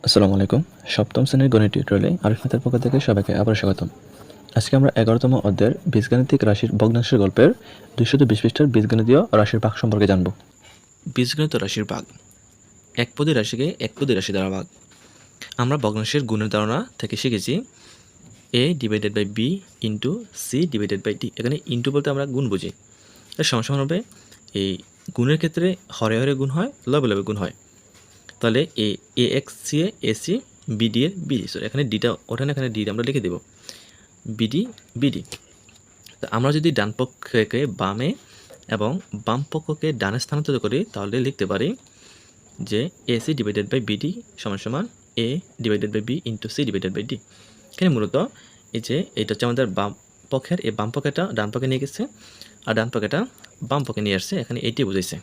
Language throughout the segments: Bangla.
আসসালামু আলাইকুম। সপ্তম শ্রেণীর গণিত টিউটোরিয়ালে আরিফ মেথের পক্ষ থেকে সবাইকে আবার স্বাগতম। আজকে আমরা 11তম অধ্যায়ের বীজগাণিতিক রাশির ভগ্নাংশের গল্পের 220 পৃষ্ঠার বীজগণিতীয় রাশির ভাগ সম্পর্কে জানব। বীজগণিত রাশির ভাগ। একপদী রাশিকে একপদী রাশি দ্বারা ভাগ। আমরা ভগ্নাংশের গুণের ধারণা থেকে শিখেছি a/b ইন্টু c/d। এখানে ইন্টু বলতে আমরা গুণ বুঝি। এর সমান হবে এই গুণের ক্ষেত্রে হরে হরে গুণ হয়, লবে লবে গুণ হয়। তাহলে ax c এ ac bd এর bd, সরি এখানে ডিটা ওঠানে, এখানে ডি আমরা লিখে দেব bd। তো আমরা যদি ডান পক্ষকে বামে এবং বাম পক্ষকে ডানে স্থানান্তরিত করি তাহলে লিখতে পারি যে ac/bd সমান সমান a/b ইন্টু c/d। এখানে মূলত এই যে এটা হচ্ছে আমাদের বাম পক্ষের, এই বাম পক্ষেটা ডান পক্ষে নিয়ে গেছে আর ডান পক্ষেটা বাম পক্ষে নিয়ে আসছে, এখানে এটি বুঝাইছে।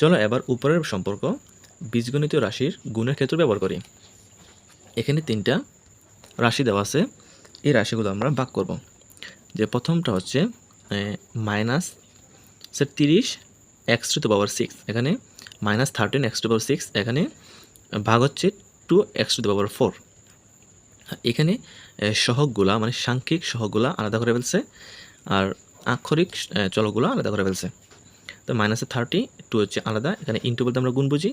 চলো এবার উপরের সম্পর্ক বীজগণিতীয় রাশির গুণের ক্ষেত্রে ব্যবহার করি। এখানে 3টা রাশি দেওয়া আছে, এই রাশিগুলো আমরা ভাগ করব। যে প্রথমটা হচ্ছে -30x⁶, এখানে -13x⁶, এখানে ভাগ হচ্ছে 2x⁴। এখানে সহগগুলা মানে সাংখ্যিক সহগগুলা আলাদা করে ফেলছে আর আক্ষরিক চলকগুলো আলাদা করে ফেলছে। তো -30, 2 হচ্ছে আলাদা, এখানে ইন্টু বলতে আমরা গুণ বুঝি,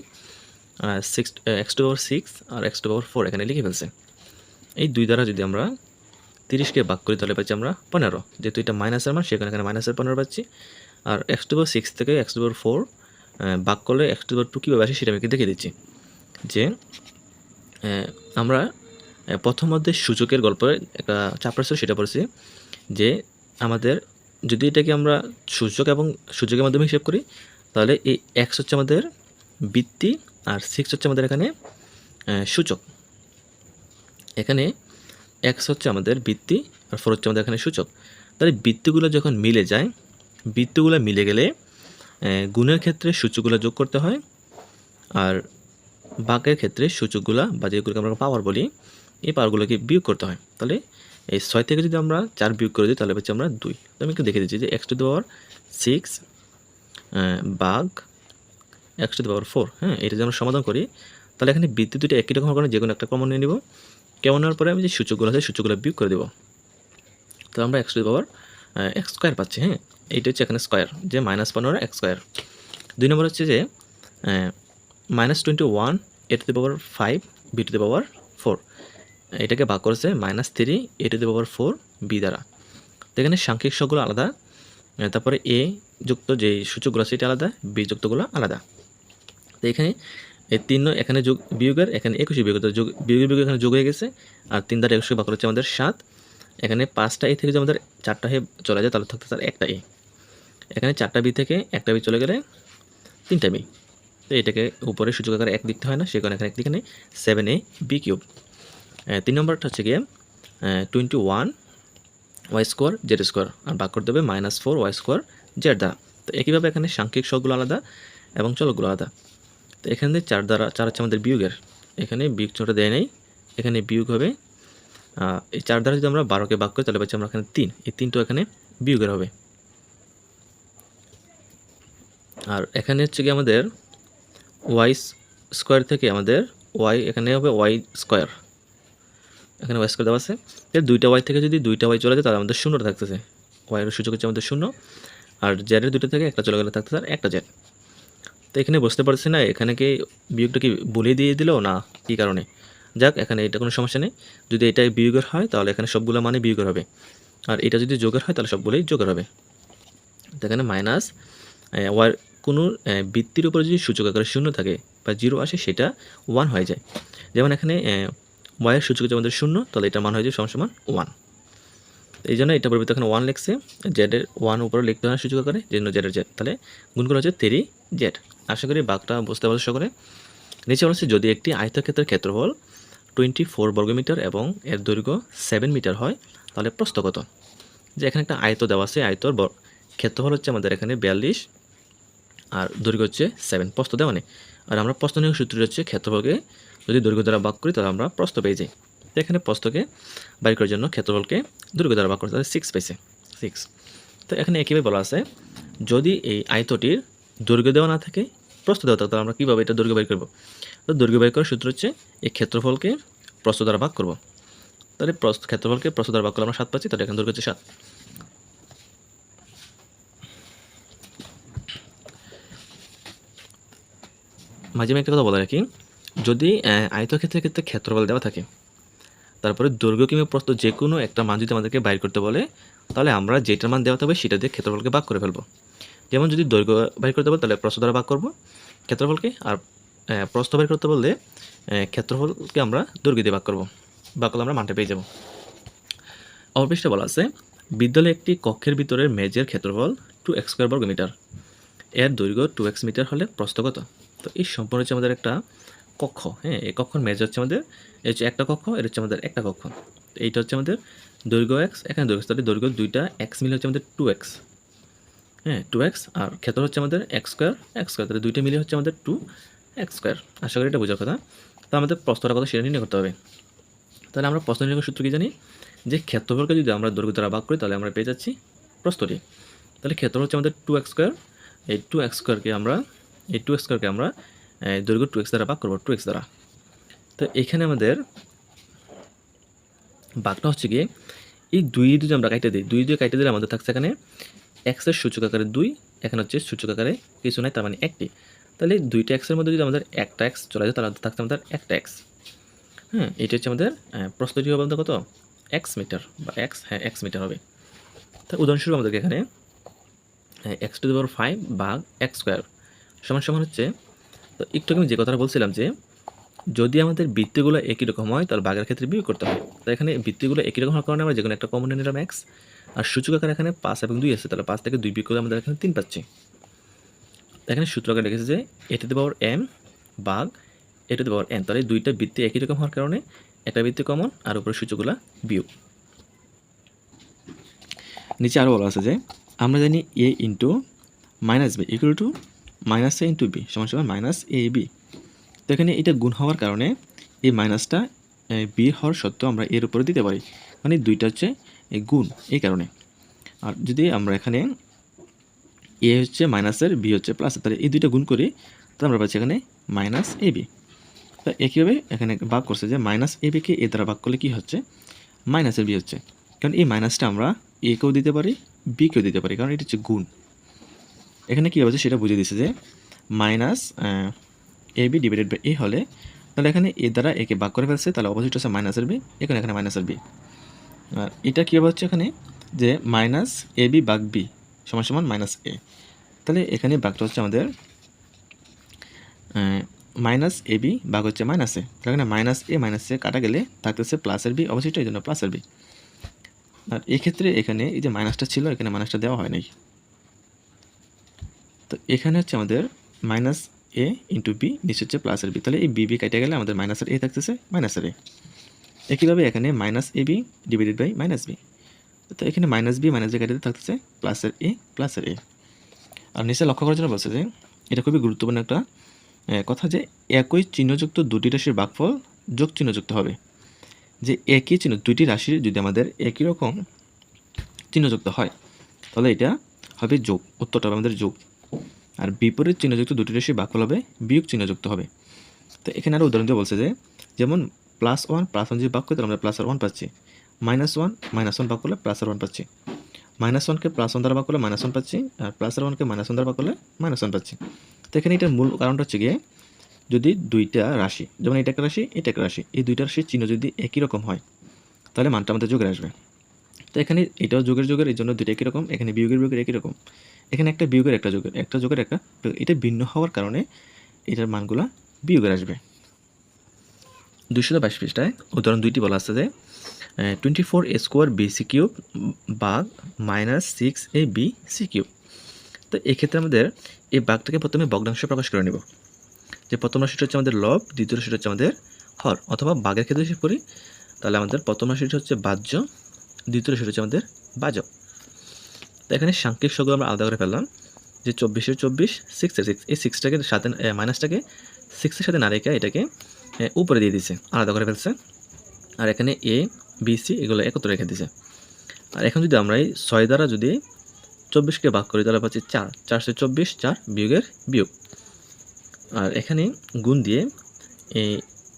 6x⁴ আর x⁴ এখানে লিখে ফেলছে। এই দুই দ্বারা যদি আমরা 30কে ভাগ করি তাহলে পাচ্ছি আমরা 15, যেহেতু এটা মাইনাসের মান সেখানে এখানে -15 পাচ্ছি। আর x⁴ থেকে x⁴ ভাগ করলে x⁴ কীভাবে আসে সেটা আমি দেখিয়ে দিচ্ছি। যে আমরা প্রথম অধ্যায়ে সূচকের গল্পে একটা চ্যাপ্টার ছিল, সেটা পড়েছি যে আমাদের যদি এটাকে আমরা সূচক এবং সূচকের মাধ্যমে হিসাব করি তাহলে এই x হচ্ছে আমাদের বৃত্তি আর 6 হচ্ছে আমাদের এখানে সূচক। এখানে x হচ্ছে আমাদের বৃত্তি আর 4 হচ্ছে আমাদের এখানে সূচক। তাহলে বৃত্তিগুলো যখন মিলে যায়, বৃত্তিগুলো মিলে গেলে গুণের ক্ষেত্রে সূচকগুলো যোগ করতে হয় আর ভাগের ক্ষেত্রে সূচকগুলো বা যেগুলোকে আমরা পাওয়ার বলি এই পাওয়ারগুলোকে বিয়োগ করতে হয়। তাহলে এই 6 থেকে যদি আমরা 4 বিয়োগ করে দিই তাহলে হচ্ছে আমরা 2। তো আমি একটু দেখে দিচ্ছি যে x⁴ ভাগ x⁴, হ্যাঁ, এটা যদি আমরা সমাধান করি তাহলে এখানে বৃত্তি দুটো একই রকম করে যে কোনো একটা কমন নিয়ে নিব। কেমন নেওয়ার পরে আমি যে সূচকগুলো আছে সূচকগুলো বিয়োগ করে দেব। তো আমরা x² পাচ্ছি, হ্যাঁ, এইটা হচ্ছে এখানে স্কোয়ার, যে -15 x²। 2 নম্বর হচ্ছে যে -21 a⁵ b⁴, এটাকে ভাগ করেছে -3 a⁴ b দ্বারা। তো এখানে সাংখ্যিক সহগগুলো আলাদা, তারপরে a যুক্ত যে সূচকগুলো সেটা আলাদা, b যুক্তগুলো আলাদা। তো এখানে এই 3 এখানে যোগ বিয়োগের, এখানে 21 বিয়োগ, তো যোগ বিয়োগ এখানে যোগ হয়ে গেছে। আর 3 দ্বারা 21 ভাগ করা হচ্ছে আমাদের 7। এখানে 5টা a থেকে যদি আমাদের 4টা a চলে যায় তাহলে থাকতে তার একটা a। এখানে 4টা b থেকে একটা b চলে গেলে 3টা b। তো এটাকে উপরে সূচক আকারে 1 লিখতে হয় না, সে কারণে এখানে 1 লিখে নেই, 7ab³। 3 নম্বরটা হচ্ছে গিয়ে 21 y² z² আর ভাগ করতে হবে -4 y² z দ্বারা। তো একইভাবে এখানে সাংখ্যিক সহগগুলো আলাদা এবং চলকগুলো আলাদা। তো এখানে 4 দ্বারা 4 হচ্ছে আমাদের বিয়োগের, এখানে বিয়োগ চিহ্নটা দেয় নেই, এখানে বিয়োগ হবে। এই 4 দ্বারা যদি আমরা 12কে ভাগ করি তাহলে পাচ্ছি আমরা এখানে 3, এই 3টা এখানে বিয়োগের হবে। আর এখানে হচ্ছে কি আমাদের y² থেকে আমাদের y এখানে হবে y², এখানে y² দেওয়া আছে। তাহলে 2টা y থেকে যদি 2টা y চলে যায় তাহলে আমাদের 0টা থাকতেছে, y এর সূচক হচ্ছে আমাদের 0। আর z এর 2টা থেকে একটা চলে গেলে থাকতেছে আর একটা z। তো এখানে বুঝতে পারছি না এখানে কি বিয়োগটা কি বলে দিয়ে দিল না কি কারণে, যাক এখানে এটা কোনো সমস্যা নেই। যদি এটা বিয়োগের হয় তাহলে এখানে সবগুলো মানে বিয়োগের হবে, আর এটা যদি যোগের হয় তাহলে সবগুলোই যোগের হবে। তো এখানে মাইনাস ওয়ার কোনো বৃত্তির উপরে যদি সূচক আকারে 0 থাকে বা 0 আসে সেটা 1 হয়ে যায়। যেমন এখানে ওয়াইয়ের সূচক হচ্ছে আমাদের 0, তাহলে এটার মান হয়ে যায় সমান 1। এই জন্য এটা পরিবর্তে এখানে 1 লিখছে, জেডের 1 উপরে লিখতে হয় সূচক আকারে, যে জন্য জেডের জেড, তাহলে গুণ করা হচ্ছে 3z। আশা করি বাঘটা বুঝতে পারছো সকলে। নিচে বলছে যদি একটি আয়তক্ষেত্রের ক্ষেত্রফল 24 বর্গমিটার এবং এর দৈর্ঘ্য 7 মিটার হয় তাহলে প্রস্থ কত। যে এখানে একটা আয়ত দেওয়া আছে, আয়তর ক্ষেত্রফল হচ্ছে আমাদের এখানে 42 আর দৈর্ঘ্য হচ্ছে 7, প্রস্থ দেওয়া নেই। আর আমরা প্রস্থ নিয়োগ সূত্রটি হচ্ছে ক্ষেত্রফলকে যদি দৈর্ঘ্য দ্বারা ভাগ করি তাহলে আমরা প্রস্থ পেয়ে যাই। তো এখানে প্রস্থকে বাইর করার জন্য ক্ষেত্রফলকে দৈর্ঘ্য দ্বারা ভাগ করতে তাহলে 6 পেয়েছে, 6। তো এখানে একইভাবে বলা আছে যদি এই আয়তটির দৈর্ঘ্য দেওয়া না থাকে প্রস্থ দেওয়া থাকতো, তাহলে আমরা কীভাবে এটা দৈর্ঘ্য বের করবো? তো দৈর্ঘ্য বের করার সূত্র হচ্ছে এই ক্ষেত্রফলকে প্রস্থ দ্বারা ভাগ করবো। তাহলে ক্ষেত্রফলকে প্রস্থ দ্বারা ভাগ করলে আমরা 7 পাচ্ছি, তাহলে এখানে দৈর্ঘ্য হচ্ছে 7। মাঝে একটা কথা বলে রাখি, যদি আয়তক্ষেত্রের ক্ষেত্রে ক্ষেত্রফল দেওয়া থাকে, তারপরে দৈর্ঘ্য কিংবা প্রস্থ যে কোনো একটা মান যদি আমাদেরকে বাইর করতে বলে, তাহলে আমরা যেটার মান দেওয়া থাকবে সেটা দিয়ে ক্ষেত্রফলকে ভাগ করে ফেলবো। যেমন যদি দৈর্ঘ্য বাইর করতে বলে তাহলে প্রস্থ দ্বারা ভাগ করবো ক্ষেত্রফলকে, আর প্রস্থ বাইর করতে বললে ক্ষেত্রফলকে আমরা দৈর্ঘ্য দিয়ে ভাগ করবো, ভাগ করলে আমরা মানটা পেয়ে যাবো। অপৃষ্ঠে বলা আছে বিদ্যালয়ে একটি কক্ষের ভিতরের মেঝের ক্ষেত্রফল 2x² বর্গমিটার, এর দৈর্ঘ্য 2x মিটার হলে প্রস্থ কত? তো এই সম্পূর্ণ হচ্ছে আমাদের একটা কক্ষ। হ্যাঁ, এই কক্ষর মেঝে হচ্ছে আমাদের, এই হচ্ছে একটা কক্ষ, এটা হচ্ছে আমাদের একটা কক্ষ। তো এইটা হচ্ছে আমাদের দৈর্ঘ্য x, এখানে দৈর্ঘ্য, তাহলে দৈর্ঘ্য দুইটা x মিলে হচ্ছে আমাদের 2x। হ্যাঁ, 2x, আর ক্ষেত্র হচ্ছে আমাদের x², তাহলে দুইটা মিলে হচ্ছে আমাদের 2x²। আশা করি এটা বোঝার কথা। তো আমাদের প্রস্থটা কত সেটা নির্ণয় করতে হবে। তাহলে আমরা প্রস্থ নির্ণয় সূত্র কি জানি, যে ক্ষেত্রফলকে যদি আমরা দৈর্ঘ্য দ্বারা ভাগ করি তাহলে আমরা পেয়ে যাচ্ছি প্রস্থটি। তাহলে ক্ষেত্র হচ্ছে আমাদের 2x², এই 2x²কে আমরা দৈর্ঘ্য 2x দ্বারা ভাগ করবো, 2x দ্বারা। তো এখানে আমাদের ভাগটা হচ্ছে গিয়ে এই 2 যদি আমরা কাটে দিই, 2 দিয়ে কাটে দিলে আমাদের থাকছে এখানে x এর সূচক আকারে 2, এখানে হচ্ছে সূচক আকারে কিছু নাই, তার মানে একটি। তাহলে দুইটা x এর মধ্যে যদি আমাদের একটা x চলে যায় তাহলে থাকছে আমাদের একটা x। হ্যাঁ, এটা হচ্ছে আমাদের প্রস্থটি হবে আমাদের কত, x মিটার বা x মিটার হবে। তো উদাহরণস্বরূপ আমাদেরকে এখানে x⁵ ভাগ x² সমান হচ্ছে, তো একটু আমি যে কথাটা বলছিলাম যে যদি আমাদের বৃত্তগুলো একই রকম হয় তাহলে ভাগের ক্ষেত্রে বিয়োগ করতে হয়। তো এখানে বৃত্তগুলো একই রকম হওয়ার কারণে আমরা যে কোনো একটা কমন নিলাম x, আর সূচক আকারে এখানে 5 এবং 2 আছে, তাহলে 5 থেকে 2 বিয়োগ করলে আমাদের এখানে 3 পাচ্ছি। এখানে সূত্র আকারে লিখেছে যে a⁻m ভাগ a⁻n, তাহলে দুইটা বৃত্তি একই রকম হওয়ার কারণে একটা বৃত্তি কমন আর উপরে সূচকগুলো বিয়োগ। নিচে আরও বলা আছে যে আমরা জানি a into minus B equal to minus a into B সমান মাইনাস ab। তো এখানে এটা গুণ হওয়ার কারণে এই মাইনাসটা বি হওয়ার সত্ত্বেও আমরা এর উপরে দিতে পারি, মানে দুইটা হচ্ছে এই গুণ, এই কারণে। আর যদি আমরা এখানে এ হচ্ছে মাইনাসের, বি হচ্ছে প্লাসের, তাহলে এই দুইটা গুণ করি, তো আমরা পাচ্ছি এখানে মাইনাস ab। তো একইভাবে এখানে ভাগ করছে যে মাইনাস ab-কে এ দ্বারা ভাগ করলে কী হচ্ছে, মাইনাসের বি হচ্ছে, কারণ এই মাইনাসটা আমরা একেও দিতে পারি, বিকেও দিতে পারি, কারণ এটা হচ্ছে গুণ। এখানে কী হচ্ছে সেটা বুঝিয়ে দিচ্ছে যে minus ab divided by a হলে, তাহলে এখানে এ দ্বারা একে ভাগ করে ফেলছে, তাহলে অপোজিট হচ্ছে মাইনাসের বি, এখানে মাইনাসের বি। আর এটা কী হচ্ছে এখানে যে মাইনাস ab ভাগ বি সমান মাইনাস a, তাহলে এখানে ভাগটা হচ্ছে আমাদের মাইনাস ab ভাগ হচ্ছে মাইনাস a, তাহলে এখানে মাইনাস a কাটা গেলে থাকতেছে প্লাসের বি, অবশ্যই এই জন্য প্লাসের বি। আর এক্ষেত্রে এখানে এই যে মাইনাসটা ছিল, এখানে মাইনাসটা দেওয়া হয় নাই, তো এখানে হচ্ছে আমাদের মাইনাস a ইন্টু বি, নিচে হচ্ছে প্লাসের বি, তাহলে এই বি কেটে গেলে আমাদের মাইনাসের a থাকতেছে মাইনাসের a। একইভাবে এখানে minus ab divided by minus B, তো এখানে মাইনাস বি কেটে থাকতেছে প্লাসের a। আর নিচে লক্ষ্য করার জন্য বলছে যে এটা খুবই গুরুত্বপূর্ণ একটা কথা, যে একই চিহ্নযুক্ত দুটি রাশির ভাগফল যোগ চিহ্নযুক্ত হবে। যে একই চিহ্ন দুইটি রাশির যদি আমাদের একই রকম চিহ্নযুক্ত হয় তাহলে এটা হবে যোগ, উত্তরটা হবে আমাদের যোগ। আর বিপরীত চিহ্নযুক্ত দুটি রাশির ভাগফল হবে বিয়োগ চিহ্নযুক্ত হবে। তো এখানে আরও উদাহরণ দিয়ে বলছে যে যেমন +1 যদি ভাগ করি তাহলে আমরা +1 পাচ্ছি, -1 ভাগ করলে +1 পাচ্ছি, -1কে +1 দ্বারা ভাগ করলে -1 পাচ্ছি, আর +1কে -1 দ্বারা ভাগ করলে -1 পাচ্ছি। তো এখানে এটার মূল কারণটা হচ্ছে গিয়ে যদি দুইটা রাশি, যেমন এটা একটা রাশি এটা একটা রাশি, এই দুইটা রাশির চিহ্ন যদি একই রকম হয় তাহলে মানটা আমাদের যোগের আসবে। তো এখানে এটাও যোগের, এই জন্য দুইটা একই রকম, এখানে বিয়োগের একই রকম, এখানে একটা বিয়োগের একটা যোগের একটা, এটা ভিন্ন হওয়ার কারণে এটার মানগুলা বিয়োগের আসবে। 222 পৃষ্ঠায় উদাহরণ 2টি বলা আছে যে 24a² bc³ ভাগ -6abc³। তো এক্ষেত্রে আমাদের এই ভাগটাকে প্রথমে ভগ্নাংশে প্রকাশ করে নেব, যে প্রথম রাশিটা হচ্ছে আমাদের লব, দ্বিতীয় রাশিটা হচ্ছে আমাদের হর, অথবা ভাগের ক্ষেত্রে যদি করি তাহলে আমাদের প্রথম রাশিটা হচ্ছে বাহ্য, দ্বিতীয় রাশিটা হচ্ছে আমাদের বাজক। তো এখানে সাংখ্যিক সহগ আমরা আলাদা করে ফেললাম, যে 24 6 এই 6টাকে সাথে মাইনাসটাকে 6-এর সাথে না রেখে এটাকে উপরে দিয়ে দিছে, আলাদা করে ফেলছে। আর এখানে a b c এগুলো একত্রে রেখে দিছে। আর এখন যদি আমরা এই 6 দ্বারা যদি 24কে ভাগ করি তাহলে পাচ্ছি 4 4 24 4 বিয়োগের বিয়োগ। আর এখানে গুণ দিয়ে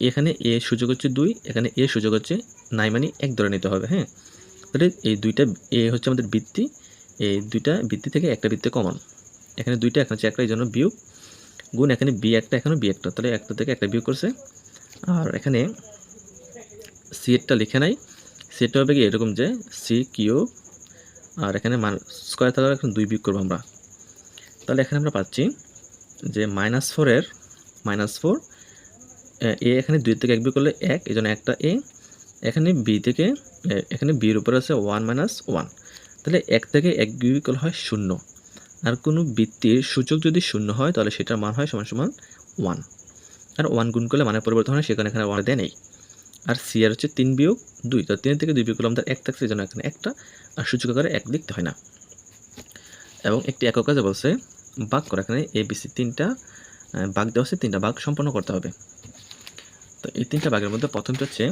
এখানে এ সূচক হচ্ছে 2, এখানে এ সূচক হচ্ছে নাই, মানে 1 ধরে নিতে হবে। হ্যাঁ, তাহলে এই দুইটা এ হচ্ছে আমাদের বৃত্তি, এই দুইটা বৃত্তি থেকে একটা বৃত্তি কমন, এখানে দুইটা এখানে হচ্ছে একটা, এই জন্য বিয়োগ, গুণ এখানে বি একটা এখানে বি একটা, তাহলে একটা থেকে একটা বিয়োগ করছে। আর এখানে সি এরটা লিখে নাই, সি এরটা হবে কি এরকম যে সি কিউব, আর এখানে স্কোয়ার থাকার এখন 2 বিয়োগ করবো আমরা। তাহলে এখানে আমরা পাচ্ছি যে -4 এ এখানে 2 থেকে 1 বিয়োগ করলে 1, এই জন্য একটা এ, এখানে বি থেকে এখানে বির উপরে আছে 1 - 1, তাহলে 1 থেকে 1 বিয়োগ করলে হয় 0। আর কোনো বৃত্তির সূচক যদি 0 হয় তাহলে সেটার মান হয় সমান সমান 1, আর 1 গুণ করলে মানের পরিবর্তন হয়, সেখানে এখানে 1 দেয় নেই। আর সি আর হচ্ছে 3 বিয়োগ 2, তো 3 থেকে 2 বিয়োগ করলে আমাদের 1 থাকছে, এই জন্য এখানে একটা, আর সূচক আকারে 1 লিখতে হয় না। এবং একটি একক কাজে বলছে ভাগ করা, এখানে এ বি সি 3টা ভাগ দেওয়া আছে, 3টা ভাগ সম্পন্ন করতে হবে। তো এই 3টা ভাগের মধ্যে প্রথমটা হচ্ছে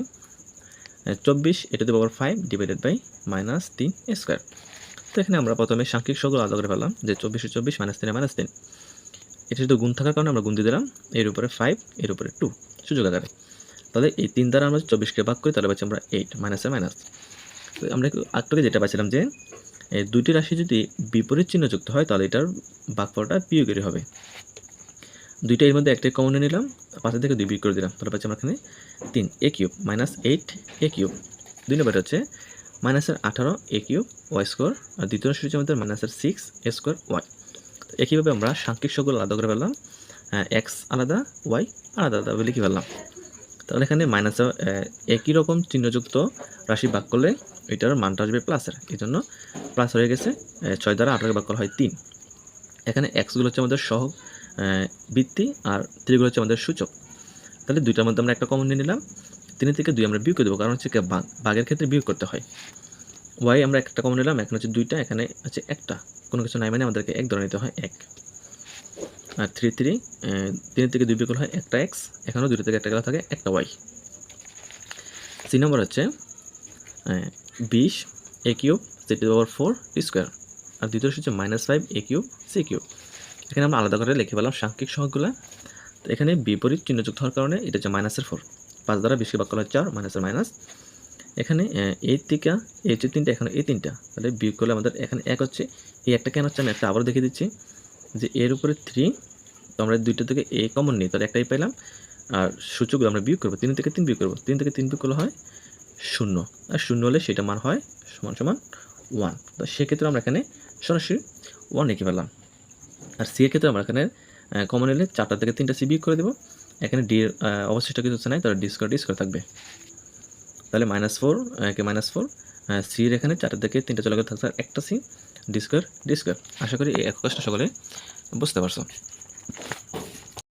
24 এটা to the power 5 divided by -3 square. তো এখানে আমরা প্রথমে সাংখ্যিক সহগ আলাদা করে ফেললাম, যে 24 24 -3 -3, এটা শুধু গুণ থাকার কারণে আমরা গুণ দিয়ে দিলাম, এর উপরে 5 এর উপরে 2 সূচক আকারে। তাহলে এই 3 দ্বারা আমরা 24কে ভাগ করি, তাহলে পাচ্ছি আমরা 8 মাইনাসে মাইনাস। তো আমরা একটু যেটা পাচ্ছিলাম যে এই দুইটি রাশি যদি বিপরীত চিহ্ন যুক্ত হয় তাহলে এটার ভাগফলটা বিয়োগেরই হবে। দুইটা এর মধ্যে একটাই কমন নিলাম, 5 থেকে 2 বিয়োগ করে দিলাম, তাহলে পাচ্ছি আমরা এখানে 3 a কিউব -8 a কিউব। 2 নম্বরটা হচ্ছে -18 a কিউব y স্কোয়ার, আর দ্বিতীয় রাশি হচ্ছে আমাদের -6 a স্কোয়ার y। একইভাবে আমরা সাংখ্যিক সহগ আলাদা করে ফেললাম, x আলাদা y আলাদা আলাদা লিখে ফেললাম। তাহলে এখানে একই রকম চিহ্নযুক্ত রাশি ভাগ করলে এটার মানটা আসবে প্লাসের, এই জন্য প্লাস হয়ে গেছে। 6 দ্বারা 18 ভাগ করা হয় 3। এখানে এক্সগুলো হচ্ছে আমাদের সহগ বৃত্তি, আর 3 গুলো হচ্ছে আমাদের সূচক। তাহলে দুইটার মধ্যে আমরা একটা কমন নিয়ে নিলাম, 3 থেকে 2 আমরা বিয়োগ করে দেবো, কারণ হচ্ছে ভাগের ক্ষেত্রে বিয়োগ করতে হয়। y আমরা একটা কমন নিলাম, এখানে হচ্ছে 2টা, এখানে হচ্ছে একটা, কোনো কিছু নাই মানে আমাদেরকে 1 ধরে নিতে হয় 1। আর 3 থেকে 2 বিয়োগ হয় একটা x, এখানেও 2 থেকে একটা গেলা থাকে একটা y। সি নম্বর হচ্ছে 20 a cube c to the power 4 square, আর দ্বিতীয় হচ্ছে -5 a কিউব c কিউব। এখানে আমরা আলাদা করে লিখে পেলাম সাংখ্যিক সহগগুলো। তো এখানে বিপরীত চিহ্নযুক্ত হওয়ার কারণে এটা হচ্ছে -4, 5 দ্বারা 20কে ভাগ করলে 4 মাইনাসের মাইনাস। এখানে এই থেকে এই হচ্ছে 3টা, এখানে এই 3টা, তাহলে বিয়োগ করলে আমাদের এখানে 1 হচ্ছে, এই একটা কেন হচ্ছে আমি একটা আবার দেখিয়ে দিচ্ছি, যে এর উপরে 3, তো আমরা 2টা থেকে a কমন নিই, তাহলে একটাই পেলাম। আর সূচকগুলো আমরা বিয়োগ করবো, 3 থেকে 3 বিয়োগ করবো, 3 থেকে 3 বিয়োগ করলে হয় 0, আর 0 হলে সেটা মান হয় সমান সমান 1। তো সেক্ষেত্রে আমরা এখানে সরাসরি 1 লিখে ফেললাম। আর সি এর ক্ষেত্রে আমরা এখানে কমন নিলে 4টা থেকে 3টা সি বিয়োগ করে দেবো, এখানে ডি এর অবশিষ্ট কিছু হচ্ছে নাই, তাহলে ডি স্কোয়ার থাকবে। তাহলে -4 কে -4, সি এর এখানে 4টা থেকে 3টা চলে গেলে থাকছে একটা সি, ডি স্কোয়ার। আশা করি এই একক কাজটা সকলে বুঝতে পারছো।